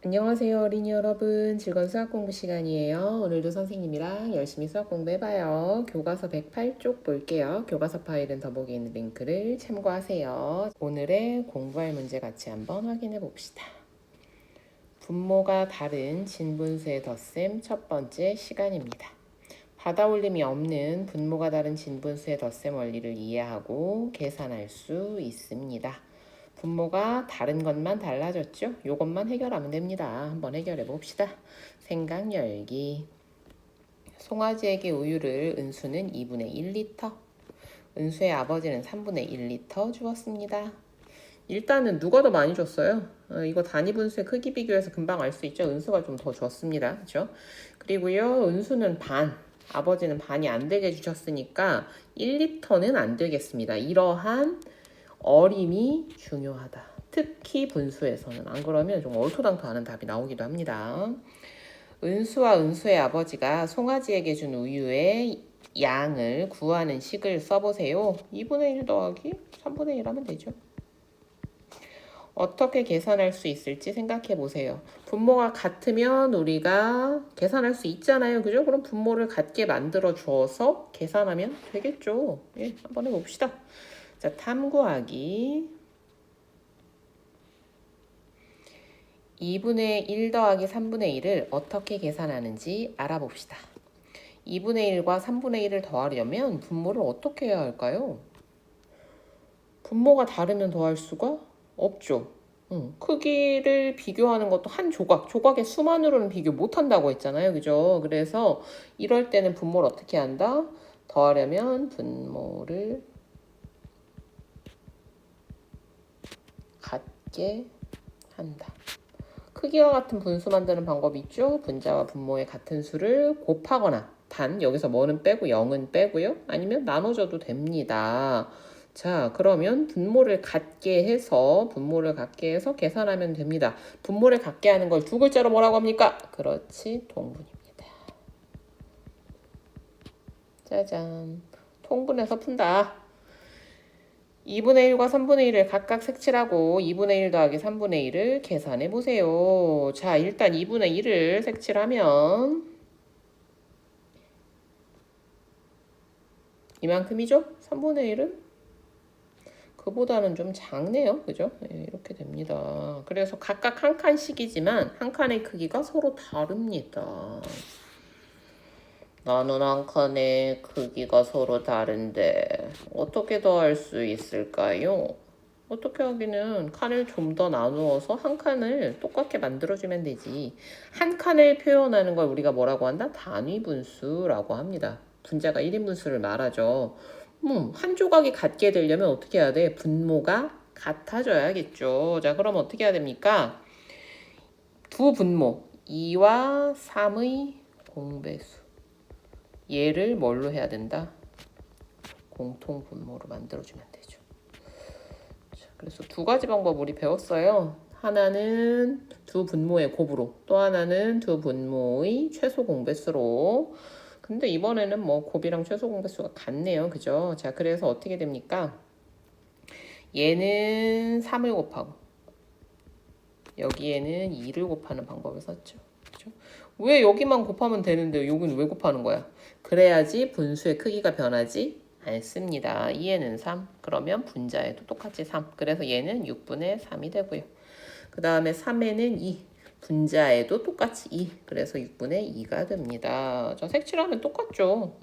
안녕하세요 어린이 여러분, 즐거운 수학 공부 시간이에요. 오늘도 선생님이랑 열심히 수학 공부해봐요. 교과서 108쪽 볼게요. 교과서 파일은 더보기에 있는 링크를 참고하세요. 오늘의 공부할 문제 같이 한번 확인해 봅시다. 분모가 다른 진분수의 덧셈 첫 번째 시간입니다. 받아올림이 없는 분모가 다른 진분수의 덧셈 원리를 이해하고 계산할 수 있습니다. 분모가 다른 것만 달라졌죠? 요것만 해결하면 됩니다. 한번 해결해 봅시다. 생강 열기. 송아지에게 우유를 은수는 2분의 1리터, 은수의 아버지는 3분의 1리터 주었습니다. 일단은 누가 더 많이 줬어요? 이거 단위분수의 크기 비교해서 금방 알 수 있죠? 은수가 좀 더 줬습니다. 그렇죠? 그리고요, 은수는 반, 아버지는 반이 안 되게 주셨으니까 1리터는 안 되겠습니다. 이러한 어림이 중요하다. 특히 분수에서는. 안 그러면 좀 얼토당토하는 답이 나오기도 합니다. 은수와 은수의 아버지가 송아지에게 준 우유의 양을 구하는 식을 써보세요. 2분의 1 더하기 3분의 1 하면 되죠. 어떻게 계산할 수 있을지 생각해 보세요. 분모가 같으면 우리가 계산할 수 있잖아요. 그죠? 그럼 분모를 같게 만들어 주어서 계산하면 되겠죠. 예, 한번 해봅시다. 자, 탐구하기. 2분의 1 더하기 3분의 1을 어떻게 계산하는지 알아봅시다. 2분의 1과 3분의 1을 더하려면 분모를 어떻게 해야 할까요? 분모가 다르면 더할 수가 없죠. 크기를 비교하는 것도 한 조각의 수만으로는 비교 못한다고 했잖아요. 그죠? 그래서 이럴 때는 분모를 어떻게 한다? 더하려면 분모를 같게 한다. 크기와 같은 분수 만드는 방법이 있죠. 분자와 분모의 같은 수를 곱하거나, 단 여기서 뭐는 빼고 0은 빼고요. 아니면 나눠줘도 됩니다. 자, 그러면 분모를 같게 해서 계산하면 됩니다. 분모를 같게 하는 걸 두 글자로 뭐라고 합니까? 그렇지, 통분입니다. 짜잔, 통분해서 푼다. 2분의 1과 3분의 1을 각각 색칠하고 2분의 1 더하기 3분의 1을 계산해 보세요. 자, 일단 2분의 1을 색칠하면 이만큼이죠? 3분의 1은 그보다는 좀 작네요. 그죠? 네, 이렇게 됩니다. 그래서 각각 한 칸씩이지만 한 칸의 크기가 서로 다릅니다. 나는 한 칸의 크기가 서로 다른데 어떻게 더할 수 있을까요? 어떻게 하기는 칸을 좀 더 나누어서 한 칸을 똑같게 만들어주면 되지. 한 칸을 표현하는 걸 우리가 뭐라고 한다? 단위분수라고 합니다. 분자가 1인분수를 말하죠. 한 조각이 같게 되려면 어떻게 해야 돼? 분모가 같아져야겠죠. 자, 그럼 어떻게 해야 됩니까? 두 분모, 2와 3의 공배수. 얘를 뭘로 해야 된다? 공통분모로 만들어주면 되죠. 자, 그래서 두 가지 방법 우리 배웠어요. 하나는 두 분모의 곱으로, 또 하나는 두 분모의 최소 공배수로. 근데 이번에는 뭐 곱이랑 최소 공배수가 같네요. 그죠? 자, 그래서 어떻게 됩니까? 얘는 3을 곱하고 여기에는 2를 곱하는 방법을 썼죠. 그죠? 왜 여기만 곱하면 되는데 여기는 왜 곱하는 거야? 그래야지 분수의 크기가 변하지 않습니다. 2에는 3. 그러면 분자에도 똑같이 3. 그래서 얘는 6분의 3이 되고요. 그 다음에 3에는 2. 분자에도 똑같이 2. 그래서 6분의 2가 됩니다. 자, 색칠하면 똑같죠.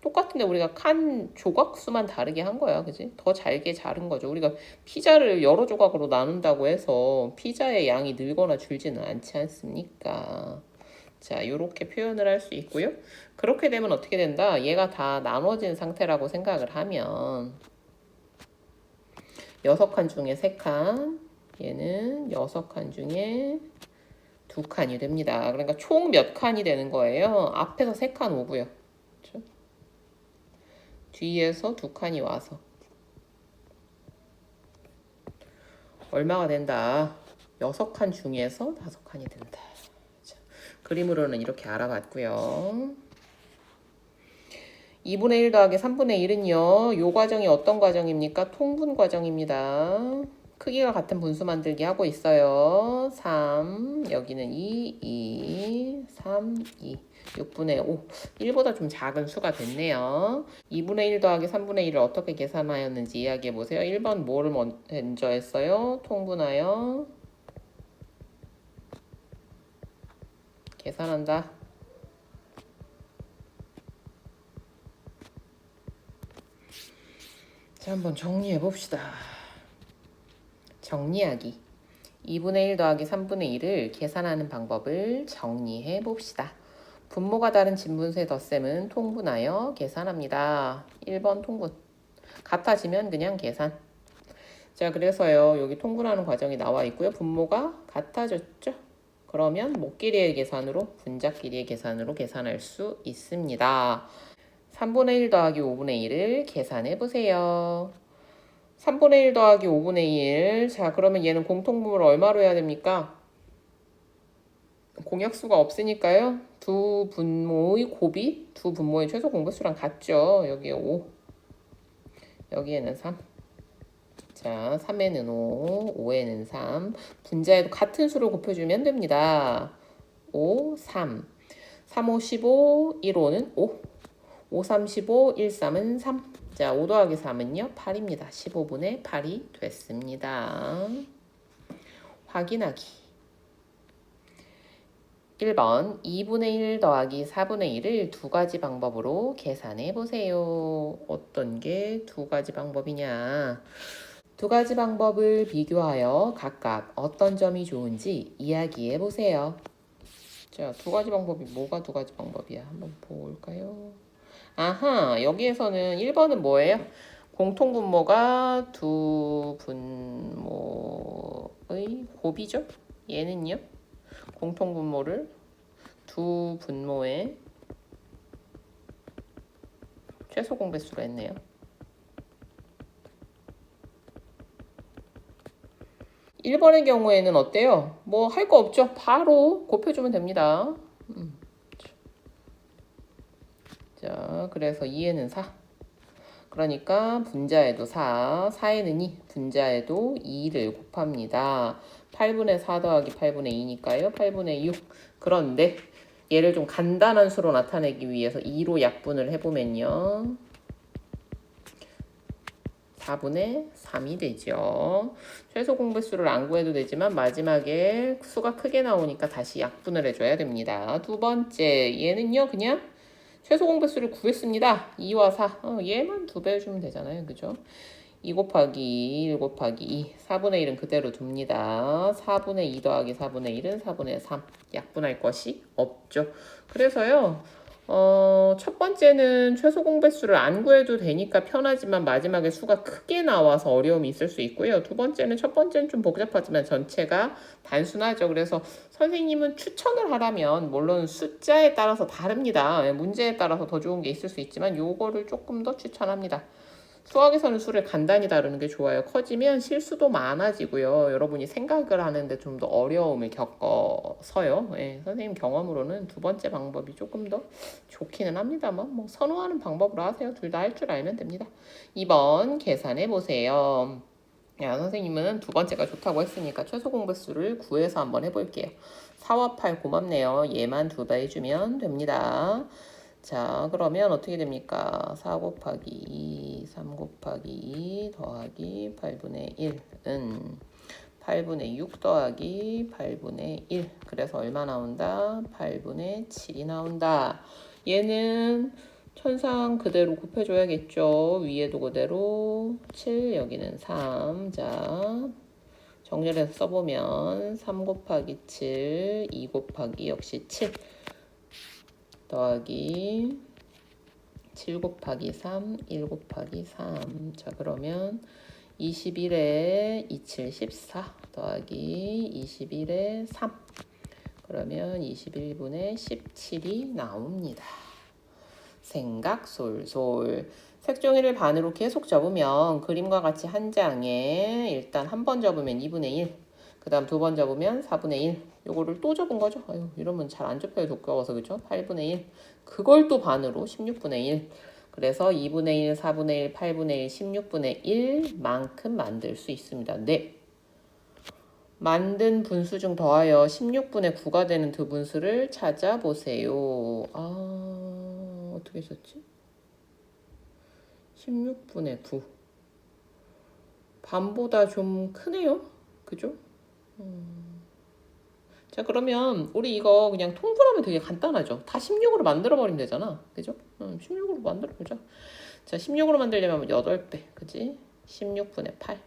똑같은데 우리가 칸 조각수만 다르게 한 거야. 그지? 더 잘게 자른 거죠. 우리가 피자를 여러 조각으로 나눈다고 해서 피자의 양이 늘거나 줄지는 않지 않습니까? 자, 요렇게 표현을 할 수 있고요. 그렇게 되면 어떻게 된다? 얘가 다 나눠진 상태라고 생각을 하면 6칸 중에 3칸, 얘는 6칸 중에 2칸이 됩니다. 그러니까 총 몇 칸이 되는 거예요? 앞에서 3칸 오고요. 그렇죠? 뒤에서 2칸이 와서 얼마가 된다? 6칸 중에서 5칸이 된다. 자, 그림으로는 이렇게 알아봤고요. 2분의 1 더하기 3분의 1은요. 요 과정이 어떤 과정입니까? 통분 과정입니다. 크기가 같은 분수 만들기 하고 있어요. 3 여기는 2, 3, 2. 6분의 5. 1보다 좀 작은 수가 됐네요. 2분의 1 더하기 3분의 1을 어떻게 계산하였는지 이야기해 보세요. 1번 뭐를 먼저 했어요? 통분하여 계산한다. 자, 한번 정리해 봅시다. 정리하기. 2분의 1 더하기 3분의 1을 계산하는 방법을 정리해 봅시다. 분모가 다른 진분수의 덧셈은 통분하여 계산합니다. 1번 통분. 같아지면 그냥 계산. 자, 그래서요. 여기 통분하는 과정이 나와 있고요. 분모가 같아졌죠? 그러면 목끼리의 계산으로, 분자끼리의 계산으로 계산할 수 있습니다. 3분의 1 더하기 5분의 1을 계산해 보세요. 3분의 1 더하기 5분의 1. 자, 그러면 얘는 공통분모를 얼마로 해야 됩니까? 공약수가 없으니까요. 두 분모의 곱이 두 분모의 최소 공배수랑 같죠. 여기에 5. 여기에는 3. 자, 3에는 5, 5에는 3. 분자에도 같은 수를 곱해주면 됩니다. 5, 3. 3, 5, 15, 1, 5는 5. 5, 3, 15, 1, 3은 3. 자, 5 더하기 3은요, 8입니다. 15분의 8이 됐습니다. 확인하기. 1번 2분의 1 더하기 4분의 1을 두 가지 방법으로 계산해 보세요. 어떤 게 두 가지 방법이냐? 두 가지 방법을 비교하여 각각 어떤 점이 좋은지 이야기해 보세요. 자, 두 가지 방법이 뭐가 두 가지 방법이야? 한번 볼까요? 아하, 여기에서는 1번은 뭐예요? 공통분모가 두 분모의 곱이죠? 얘는요? 공통분모를 두 분모의 최소 공배수로 했네요. 1번의 경우에는 어때요? 뭐 할 거 없죠? 바로 곱해주면 됩니다. 자, 그래서 2에는 4. 그러니까 분자에도 4, 4에는 2, 분자에도 2를 곱합니다. 8분의 4 더하기 8분의 2니까요. 8분의 6. 그런데 얘를 좀 간단한 수로 나타내기 위해서 2로 약분을 해보면요. 4분의 3이 되죠. 최소 공배수를 안 구해도 되지만 마지막에 수가 크게 나오니까 다시 약분을 해줘야 됩니다. 두 번째, 얘는요. 그냥 최소 공배수를 구했습니다. 2와 4. 얘만 2배 해주면 되잖아요. 그죠? 2 곱하기 1 곱하기 2. 4분의 1은 그대로 둡니다. 4분의 2 더하기 4분의 1은 4분의 3. 약분할 것이 없죠. 그래서요. 첫 번째는 최소 공배수를 안 구해도 되니까 편하지만 마지막에 수가 크게 나와서 어려움이 있을 수 있고요. 두 번째는 첫 번째는 좀 복잡하지만 전체가 단순하죠. 그래서 선생님은 추천을 하라면 물론 숫자에 따라서 다릅니다. 문제에 따라서 더 좋은 게 있을 수 있지만 요거를 조금 더 추천합니다. 수학에서는 수를 간단히 다루는 게 좋아요. 커지면 실수도 많아지고요. 여러분이 생각을 하는데 좀 더 어려움을 겪어서요. 예, 선생님 경험으로는 두 번째 방법이 조금 더 좋기는 합니다만 뭐 선호하는 방법으로 하세요. 둘 다 할 줄 알면 됩니다. 2번 계산해 보세요. 야, 선생님은 두 번째가 좋다고 했으니까 최소 공배수를 구해서 한번 해볼게요. 4와 8 고맙네요. 얘만 2배 해주면 됩니다. 자, 그러면 어떻게 됩니까? 4 곱하기 2, 3 곱하기 2 더하기 8분의 1은 8분의 6 더하기 8분의 1. 그래서 얼마 나온다? 8분의 7이 나온다. 얘는 천상 그대로 곱해줘야겠죠. 위에도 그대로 7, 여기는 3. 자, 정렬해서 써보면 3 곱하기 7, 2 곱하기 역시 7. 더하기 7 곱하기 3, 1 곱하기 3. 자, 그러면 21에 27, 14 더하기 21에 3. 그러면 21분의 17이 나옵니다. 생각 솔솔. 색종이를 반으로 계속 접으면 그림과 같이 한 장에 일단 한 번 접으면 2분의 1. 그 다음 두 번 접으면 4분의 1. 요거를 또 접은 거죠. 아유, 이러면 잘 안 접혀요. 두꺼워서. 그죠? 8분의 1. 그걸 또 반으로 16분의 1. 그래서 2분의 1, 4분의 1, 8분의 1, 16분의 1만큼 만들 수 있습니다. 네. 만든 분수 중 더하여 16분의 9가 되는 두 분수를 찾아보세요. 어떻게 썼지? 16분의 9. 반보다 좀 크네요. 그죠? 자, 그러면 우리 이거 그냥 통분하면 되게 간단하죠. 다 16으로 만들어버리면 되잖아. 그죠? 16으로 만들어보자. 자, 16으로 만들려면 8배. 그지? 16분의 8.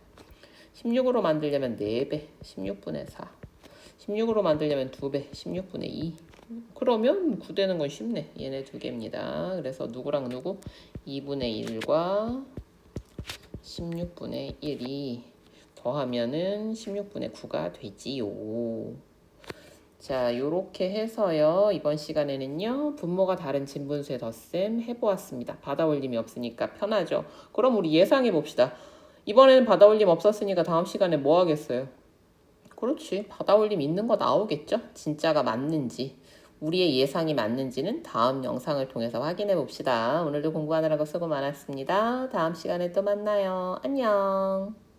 16으로 만들려면 4배. 16분의 4. 16으로 만들려면 2배. 16분의 2. 그러면 9 되는 건 쉽네. 얘네 두 개입니다. 그래서 누구랑 누구? 2분의 1과 16분의 1이 더하면은 16분의 9가 되지요. 자, 요렇게 해서요. 이번 시간에는요. 분모가 다른 진분수의 덧셈 해보았습니다. 받아올림이 없으니까 편하죠. 그럼 우리 예상해 봅시다. 이번에는 받아올림 없었으니까 다음 시간에 뭐 하겠어요? 그렇지. 받아올림 있는 거 나오겠죠? 진짜가 맞는지. 우리의 예상이 맞는지는 다음 영상을 통해서 확인해 봅시다. 오늘도 공부하느라고 수고 많았습니다. 다음 시간에 또 만나요. 안녕.